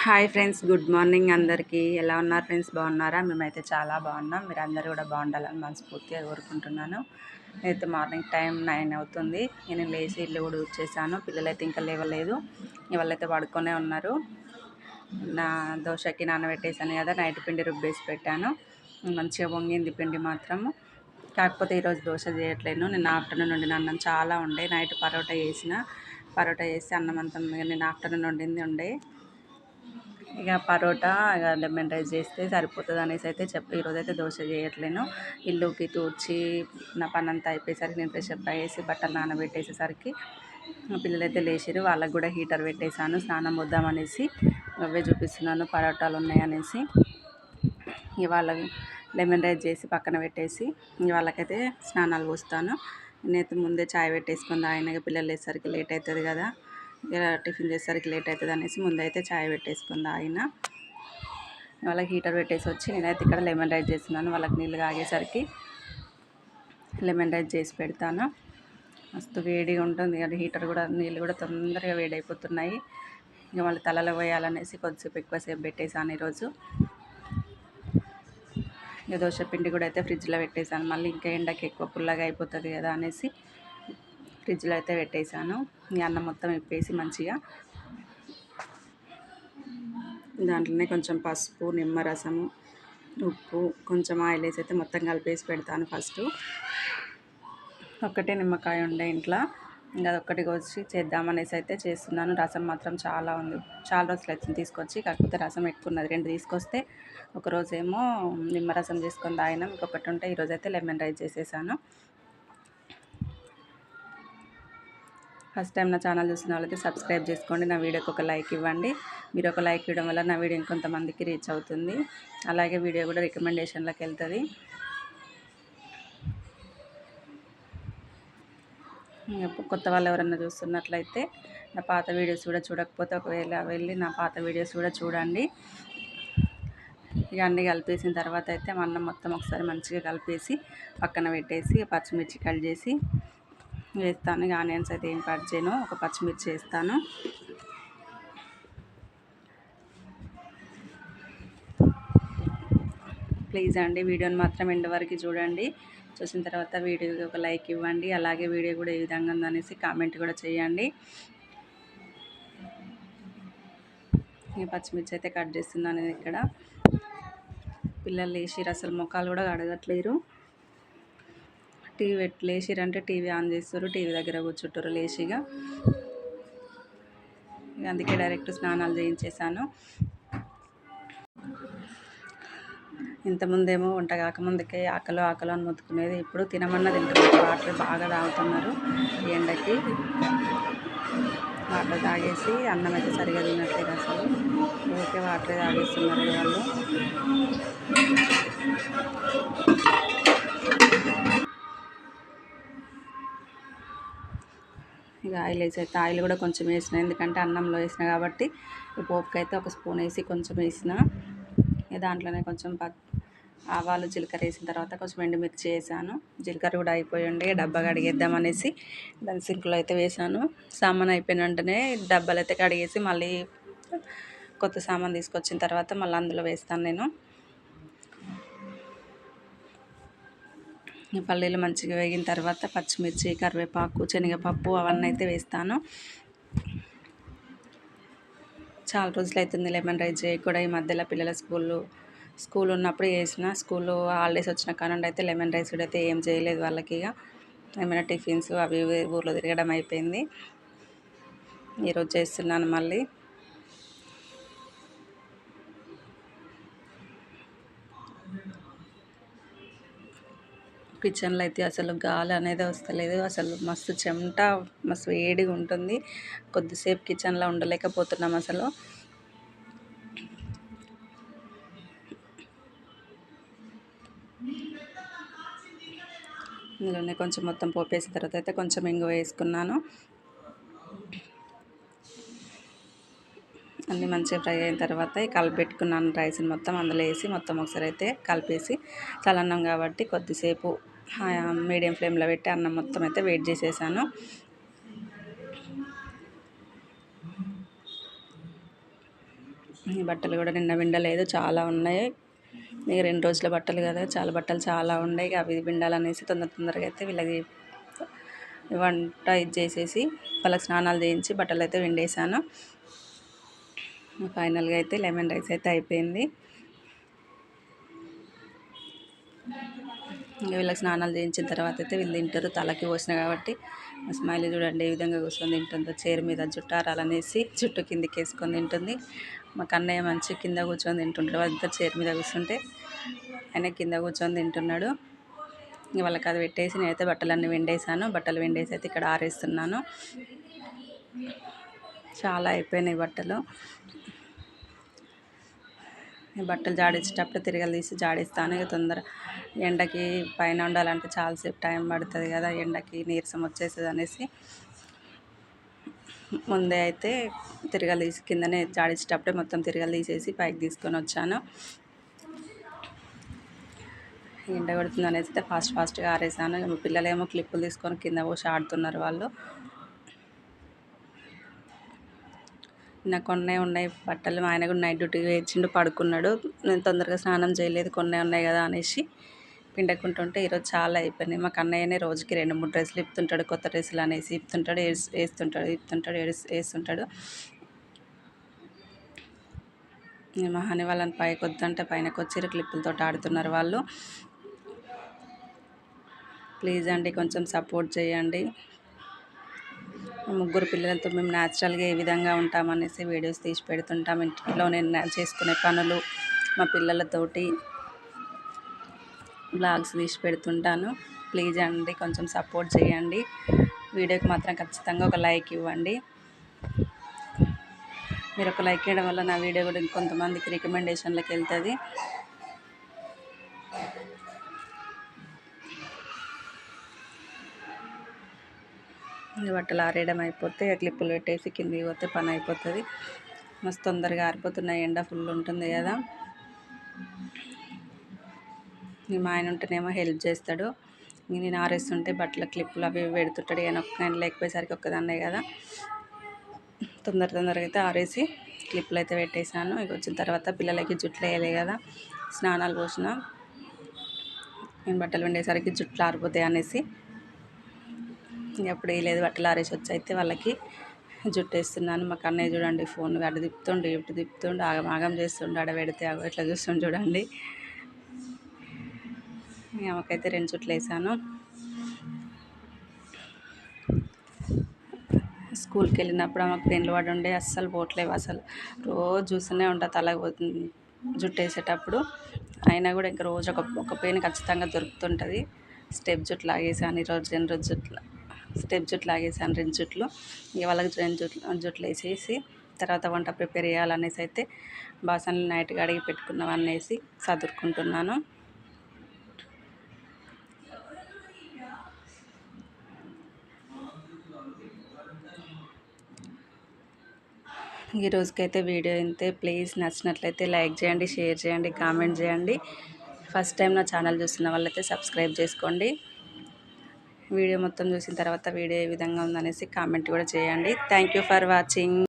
Hi friends, good morning అందరికీ. ఎలా ఉన్నారు ఫ్రెండ్స్? బాగున్నారా? మేమైతే చాలా బాగున్నాం. మీరు అందరూ కూడా బాగుండాలని మనస్ఫూర్తిగా కోరుకుంటున్నాను. అయితే మార్నింగ్ టైం 9 అవుతుంది. నేను లేచి ఇల్లు కూడా ఊడ్చేసాను. పిల్లలైతే ఇంకా లేవలేదు. వాళ్ళైతే పడుకొనే ఉన్నారు. నా దోశకి నానబెట్టేసాను కదా, నైట్ పిండి రుబ్బేసి పెట్టాను. మంచిగా పొంగింది పిండి మాత్రము. కాకపోతే ఈరోజు దోశ చేయట్లేను. నిన్న ఆఫ్టర్నూన్ వండిన అన్నం చాలా ఉండే. నైట్ పరోటా చేసి అన్నం అంతా నిన్న ఆఫ్టర్నూన్ వండింది ఇక పరోటా లెమన్ రైస్ చేస్తే సరిపోతుంది అనేసి అయితే ఈరోజు అయితే దోశ చేయట్లేను. ఇల్లుకి తూడ్చి నా పని అంతా అయిపోయేసరికి నేను ఫ్రెష్ అప్ అయ్యేసి బట్టలు నానబెట్టేసేసరికి పిల్లలైతే లేచిరు. వాళ్ళకి కూడా హీటర్ పెట్టేశాను స్నానం వద్దామనేసి. అవే చూపిస్తున్నాను పరోటాలు ఉన్నాయనేసి. ఇవాళ లెమన్ రైస్ చేసి పక్కన పెట్టేసి వాళ్ళకైతే స్నానాలు పోస్తాను. నేనైతే ముందే చాయ్ పెట్టేసుకుంది. ఆయన పిల్లలు లేసరికి లేట్ అవుతుంది కదా, టిఫిన్ చేసేసరికి లేట్ అవుతుంది అనేసి ముందైతే చాయ్ పెట్టేసుకుంది ఆయన. వాళ్ళకి హీటర్ పెట్టేసి వచ్చి నేనైతే ఇక్కడ లెమన్ రైస్ చేస్తున్నాను. వాళ్ళకి నీళ్ళు కాగేసరికి లెమన్ రైస్ చేసి పెడతాను. మస్తు వేడిగా ఉంటుంది కదా, హీటర్ కూడా నీళ్ళు కూడా తొందరగా వేడైపోతున్నాయి. ఇక మళ్ళీ తలలో పోయాలనేసి కొద్దిసేపు ఎక్కువసేపు పెట్టేశాను ఈరోజు. ఇక దోశ పిండి కూడా అయితే ఫ్రిడ్జ్లో పెట్టేశాను. మళ్ళీ ఇంకా ఎండకి ఎక్కువ పుల్లగా అయిపోతుంది కదా అనేసి ఫ్రిడ్జ్లో అయితే పెట్టేశాను. ఈ అన్నం మొత్తం ఇప్పేసి మంచిగా దాంట్లోనే కొంచెం పసుపు, నిమ్మరసము, ఉప్పు, కొంచెం ఆయిల్ వేసి అయితే మొత్తం కలిపేసి పెడతాను. ఫస్ట్ ఒక్కటే నిమ్మకాయ ఉండే ఇంట్లో, ఇంకా అదొక్కటి వచ్చి చేద్దామనేసి అయితే చేస్తున్నాను. రసం మాత్రం చాలా ఉంది. చాలా రోజులు అవుతుంది తీసుకొచ్చి, కాకపోతే రసం ఎక్కువ ఉన్నది. 2 తీసుకొస్తే ఒకరోజేమో నిమ్మరసం చేసుకొని తాగినాం, ఇంకొకటి ఉంటే ఈరోజు అయితే లెమన్ రైస్ చేసేసాను. ఫస్ట్ టైం నా ఛానల్ చూసిన వాళ్ళైతే సబ్స్క్రైబ్ చేసుకోండి. నా వీడియోకి ఒక లైక్ ఇవ్వండి. మీరు ఒక లైక్ ఇవ్వడం వల్ల నా వీడియో ఇంకొంతమందికి రీచ్ అవుతుంది. అలాగే వీడియో కూడా రికమెండేషన్లోకి వెళ్తుంది. కొత్త వాళ్ళు ఎవరన్నా చూస్తున్నట్లయితే నా పాత వీడియోస్ కూడా చూడకపోతే ఒకవేళ వెళ్ళి నా పాత వీడియోస్ కూడా చూడండి. ఇక అన్నీ కలిపేసిన తర్వాత అయితే అన్నం మొత్తం ఒకసారి మంచిగా కలిపేసి పక్కన పెట్టేసి పచ్చిమిర్చి కట్ చేసి వేస్తాను. ఇక ఆనియన్స్ అయితే ఏం కట్ చేయను, ఒక పచ్చిమిర్చి వేస్తాను. ప్లీజ్ అండి, వీడియోని మాత్రం ఎండ్ వరకు చూడండి. చూసిన తర్వాత వీడియోకి ఒక లైక్ ఇవ్వండి. అలాగే వీడియో కూడా ఏ విధంగా ఉందనేసి కామెంట్ కూడా చేయండి. ఈ పచ్చిమిర్చి అయితే కట్ చేస్తున్నాను. ఇక్కడ పిల్లలు లేచిరు, అసలు ముఖాలు కూడా కడగట్లేరు. టీవీ లేచిరంటే టీవీ ఆన్ చేస్తారు, టీవీ దగ్గర కూర్చుంటారు లేచిగా. అందుకే డైరెక్ట్ స్నానాలు చేయించేసాను. ఇంతకుముందేమో వంట కాకముందుకే ఆకలి అని మొత్తుకునేది. ఇప్పుడు తినమన్నా తింటున్నారు. వాటర్ బాగా తాగుతున్నారు. ఎండకి వాటర్ తాగేసి అన్నం అయితే సరిగా తినట్లేదు. అసలు ఓకే వాటరే తాగేస్తున్నారు వాళ్ళు. ఇక ఆయిల్ వేసి అయితే ఆయిల్ కూడా కొంచెం వేసిన, ఎందుకంటే అన్నంలో వేసిన కాబట్టి పోపుకి అయితే ఒక స్పూన్ వేసి కొంచెం వేసిన. దాంట్లోనే కొంచెం ఆవాలు, జీలకర్ర వేసిన తర్వాత కొంచెం ఎండుమిర్చి వేసాను. జీలకర్ర కూడా అయిపోయి ఉండే డబ్బా కడిగేద్దామనేసి దాని సింక్లో అయితే వేసాను. సామాన్ అయిపోయిన వెంటనే డబ్బాలు అయితే కడిగేసి మళ్ళీ కొత్త సామాన్ తీసుకొచ్చిన తర్వాత మళ్ళీ అందులో వేస్తాను నేను. పల్లీలు మంచిగా వేగిన తర్వాత పచ్చిమిర్చి, కరివేపాకు, శనగపప్పు అవన్నీ అయితే వేస్తాను. చాలా రోజులు అవుతుంది లెమన్ రైస్ కూడా. ఈ మధ్యలో పిల్లల స్కూల్ ఉన్నప్పుడు చేసిన, స్కూల్లో హాలిడేస్ వచ్చిన కానుండి అయితే లెమన్ రైస్ కూడా అయితే ఏం చేయలేదు వాళ్ళకి. ఇక ఏమైనా టిఫిన్స్ అవి ఊర్లో తిరగడం అయిపోయింది. ఈరోజు చేస్తున్నాను మళ్ళీ. కిచెన్లో అయితే అసలు గాలి అనేది వస్తలేదు. అసలు మస్తు చెమట, మస్తు వేడిగా ఉంటుంది. కొద్దిసేపు కిచెన్లో ఉండలేకపోతున్నాం అసలు. ఇందులోనే కొంచెం మొత్తం పోపేసిన తర్వాత అయితే కొంచెం ఇంగువ వేసుకున్నాను. అన్నీ మంచిగా ఫ్రై అయిన తర్వాత కలిపెట్టుకున్నాను రైస్ని మొత్తం అందులో వేసి మొత్తం ఒకసారి అయితే కలిపేసి, చల్లన్నం కాబట్టి కొద్దిసేపు మీడియం ఫ్లేమ్లో పెట్టి అన్నం మొత్తం అయితే వెయిట్ చేసేసాను. ఈ బట్టలు కూడా నిన్న విండలేదు, చాలా ఉన్నాయి. ఇక 2 రోజుల బట్టలు కదా, చాలా బట్టలు చాలా ఉన్నాయి. అవి విండాలనేసి తొందరగా అయితే వీళ్ళకి వంట ఇది చేసేసి వాళ్ళకి స్నానాలు చేయించి బట్టలు అయితే విండేసాను. ఫైనల్గా అయితే లెమన్ రైస్ అయితే అయిపోయింది. ఇంకా వీళ్ళకి స్నానాలు చేయించిన తర్వాత అయితే వీళ్ళు తింటారు. తలకి పోసిన కాబట్టి స్మైలీ చూడండి ఏ విధంగా కూర్చొని తింటుందో. చైర్ మీద జుట్టారాలనేసి జుట్టు కిందికి వేసుకొని తింటుంది. మా కన్నయ్య మంచి కింద కూర్చొని తింటుంటాడు. వాళ్ళిద్దరు చైర్ మీద కూర్చుంటే ఆయన కింద కూర్చొని తింటున్నాడు. ఇంక వాళ్ళకి అది పెట్టేసి నేనైతే బట్టలన్నీ విండేసాను. బట్టలు విండేసి అయితే ఇక్కడ ఆరేస్తున్నాను. చాలా అయిపోయినాయి బట్టలు. బట్టలు జాడించేటప్పుడు తిరగలు తీసి జాడిస్తాను. ఇక తొందర ఎండకి పైన ఉండాలంటే చాలాసేపు టైం పడుతుంది కదా, ఎండకి నీరసం వచ్చేస్తుంది అనేసి ముందే అయితే తిరగలు తీసి కిందనే జాడించేటప్పుడే మొత్తం తిరగలు తీసేసి పైకి తీసుకొని వచ్చాను. ఎండ కొడుతుంది అనేసి అయితే ఫాస్ట్గా ఆరేసాను. మా పిల్లలేమో క్లిప్పులు తీసుకొని కింద పోసి ఆడుతున్నారు వాళ్ళు. నాకు కొన్నే ఉన్నాయి బట్టలు. మా ఆయన కూడా నైట్ డ్యూటీకి వేయించిండు, పడుకున్నాడు. నేను తొందరగా స్నానం చేయలేదు, కొన్నే ఉన్నాయి కదా అనేసి పిండకుంటుంటే ఈరోజు చాలా అయిపోయినాయి. మా కన్నయ్యనే రోజుకి 2-3 డ్రెస్సులు ఇప్పుతుంటాడు. కొత్త డ్రెస్సులు అనేసి ఇప్పుతుంటాడు, ఇప్పుతుంటాడు, వేస్తుంటాడు. మా హనీ వాళ్ళని పైకి వద్దంటే పైనకి వచ్చి క్లిప్పులతో ఆడుతున్నారు వాళ్ళు. ప్లీజ్ అండి కొంచెం సపోర్ట్ చేయండి. ముగ్గురు పిల్లలతో మేము న్యాచురల్గా ఏ విధంగా ఉంటామనేసి వీడియోస్ తీసి పెడుతుంటాం. ఇంట్లో నేను చేసుకునే పనులు, మా పిల్లలతోటి బ్లాగ్స్ తీసి పెడుతుంటాను. ప్లీజ్ అండి కొంచెం సపోర్ట్ చేయండి. వీడియోకి మాత్రం ఖచ్చితంగా ఒక లైక్ ఇవ్వండి. మీరు ఒక లైక్ ఇవ్వడం వల్ల నా వీడియో కూడా ఇంకొంతమందికి రికమెండేషన్లోకి వెళ్తుంది. బట్టలు ఆరేయడం అయిపోతే క్లిప్పులు పెట్టేసి కిందికి పోతే పని అయిపోతుంది. మస్తు తొందరగా ఆరిపోతున్నాయి, ఎండ ఫుల్ ఉంటుంది కదా. మా ఆయన ఉంటేనేమో హెల్ప్ చేస్తాడు. నేను ఆరేస్తుంటే బట్టల క్లిప్పులు అవి పెడుతుంటాడు. ఆయన లేకపోయేసరికి ఒక్కదాన్నే కదా, తొందరగా అయితే ఆరేసి క్లిప్పులు అయితే పెట్టేశాను. ఇక వచ్చిన తర్వాత పిల్లలకి జుట్లు వేయలే కదా, స్నానాలు పోసిన. నేను బట్టలు వండేసరికి జుట్లు ఆరిపోతాయి అనేసి ఎప్పుడు వేయలేదు. బట్టలు ఆరేసి వచ్చి అయితే వాళ్ళకి జుట్టు వేస్తున్నాను. మా కన్నయ్య చూడండి ఫోన్ అటు తిప్పుతుండు ఇటు తిప్పుతుండు, ఆగం చేస్తుండు. ఆడ పెడితే ఎట్లా చూస్తుండు చూడండి. ఆమెకైతే 2 జుట్లు వేసాను. స్కూల్కి వెళ్ళినప్పుడు ఆమెకు పెన్లు పడి ఉండే అస్సలు పోవట్లేవు. అసలు రోజు చూస్తూనే ఉంటా తలకు జుట్టు వేసేటప్పుడు. అయినా కూడా ఇంకా రోజు ఒక పెయిన్ ఖచ్చితంగా దొరుకుతుంటుంది. స్టెప్ జుట్లు లాగేసాను ఈరోజు 2 జుట్లు. స్టెప్ జుట్లు లాగేసాను 2 జుట్లు. ఇక వాళ్ళకి 2 జుట్లు వేసేసి తర్వాత వంట ప్రిపేర్ చేయాలనేసి అయితే బాసనలు నైట్గా అడిగి పెట్టుకున్నవనేసి సదురుకుంటున్నాను. ఈ రోజుకైతే వీడియో ఇంతే. ప్లీజ్ నచ్చినట్లయితే లైక్ చేయండి, షేర్ చేయండి, కామెంట్ చేయండి. ఫస్ట్ టైం నా ఛానల్ చూస్తున్న వాళ్ళైతే సబ్స్క్రైబ్ చేసుకోండి. వీడియో మొత్తం చూసిన తర్వాత వీడియో ఏ విధంగా ఉందనేసి కామెంట్ కూడా చేయండి. Thank you for watching.